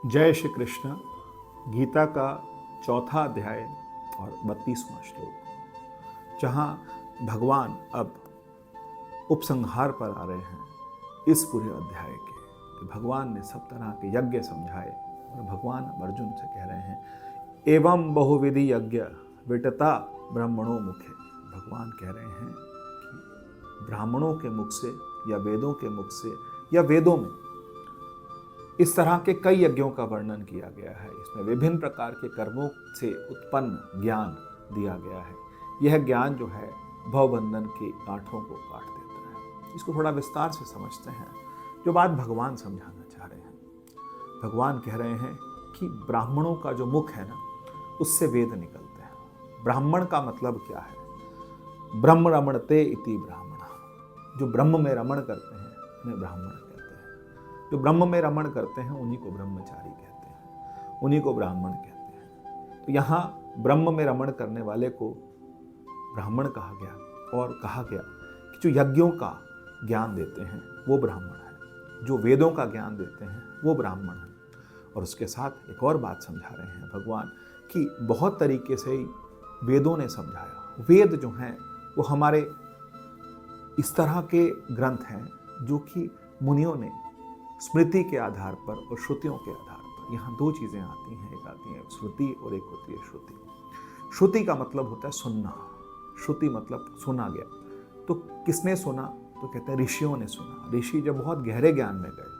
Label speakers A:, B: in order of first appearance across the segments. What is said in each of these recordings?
A: जय श्री कृष्ण। गीता का चौथा अध्याय और 32वां श्लोक, जहाँ भगवान अब उपसंहार पर आ रहे हैं इस पूरे अध्याय के, कि भगवान ने सब तरह के यज्ञ समझाए और भगवान अब अर्जुन से कह रहे हैं एवं बहुविधि यज्ञ विटता ब्राह्मणों मुखे। भगवान कह रहे हैं कि ब्राह्मणों के मुख से या वेदों के मुख से या वेदों में इस तरह के कई यज्ञों का वर्णन किया गया है। इसमें विभिन्न प्रकार के कर्मों से उत्पन्न ज्ञान दिया गया है। यह ज्ञान जो है भवबंधन की गांठों को काट देता है। इसको थोड़ा विस्तार से समझते हैं जो बात भगवान समझाना चाह रहे हैं। भगवान कह रहे हैं कि ब्राह्मणों का जो मुख है ना, उससे वेद निकलते हैं। ब्राह्मण का मतलब क्या है? ब्रह्म रमणते इति ब्राह्मण। जो ब्रह्म में रमण करते हैं उन्हें ब्राह्मण कहते हैं। जो ब्रह्म में रमण करते हैं उन्हीं को ब्रह्मचारी कहते हैं, उन्हीं को ब्राह्मण कहते हैं। तो यहाँ ब्रह्म में रमण करने वाले को ब्राह्मण कहा गया और कहा गया कि जो यज्ञों का ज्ञान देते हैं वो ब्राह्मण है, जो वेदों का ज्ञान देते हैं वो ब्राह्मण है। और उसके साथ एक और बात समझा रहे हैं भगवान कि बहुत तरीके से वेदों ने समझाया। वेद जो हैं वो हमारे इस तरह के ग्रंथ हैं जो कि मुनियों ने स्मृति के आधार पर और श्रुतियों के आधार पर, यहाँ दो चीज़ें आती हैं, एक आती है श्रुति और एक होती है श्रुति। श्रुति का मतलब होता है सुनना, श्रुति मतलब सुना गया। तो किसने सुना? तो कहते हैं ऋषियों ने सुना। ऋषि जब बहुत गहरे ज्ञान में गए,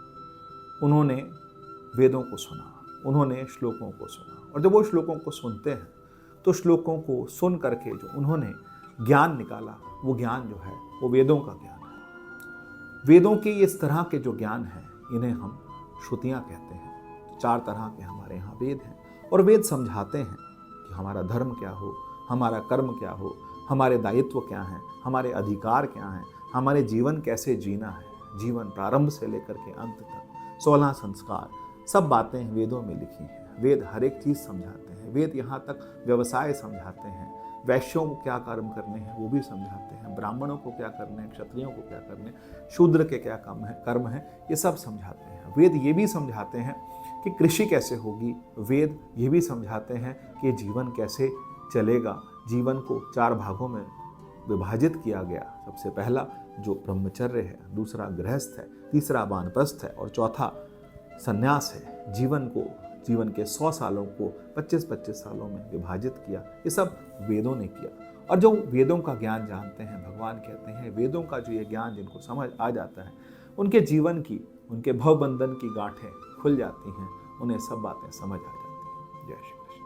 A: उन्होंने वेदों को सुना, उन्होंने श्लोकों को सुना। और जब वो श्लोकों को सुनते हैं तो श्लोकों को सुन करके जो उन्होंने ज्ञान निकाला, वो ज्ञान जो है वो वेदों का ज्ञान है। वेदों के इस तरह के जो ज्ञान है इन्हें हम श्रुतियाँ कहते हैं। 4 तरह के हमारे यहाँ वेद हैं और वेद समझाते हैं कि हमारा धर्म क्या हो, हमारा कर्म क्या हो, हमारे दायित्व क्या हैं, हमारे अधिकार क्या हैं, हमारे जीवन कैसे जीना है। जीवन प्रारंभ से लेकर के अंत तक 16 संस्कार, सब बातें वेदों में लिखी हैं। वेद हर एक चीज़ समझाते हैं। वेद यहाँ तक व्यवसाय समझाते हैं, वैश्यों को क्या कर्म करने हैं वो भी समझाते हैं, ब्राह्मणों को क्या करने हैं, क्षत्रियों को क्या करने हैं, शूद्र के क्या कर्म है, ये सब समझाते हैं। वेद ये भी समझाते हैं कि कृषि कैसे होगी। वेद ये भी समझाते हैं कि जीवन कैसे चलेगा। जीवन को 4 भागों में विभाजित किया गया। सबसे पहला जो ब्रह्मचर्य है, दूसरा गृहस्थ है, तीसरा वानप्रस्थ है और चौथा संन्यास है। जीवन के 100 सालों को 25-25 सालों में विभाजित किया। ये सब वेदों ने किया। और जो वेदों का ज्ञान जानते हैं, भगवान कहते हैं वेदों का जो ये ज्ञान जिनको समझ आ जाता है, उनके जीवन की, उनके भवबंधन की गांठें खुल जाती हैं, उन्हें सब बातें समझ आ जाती हैं। जय श्री कृष्ण।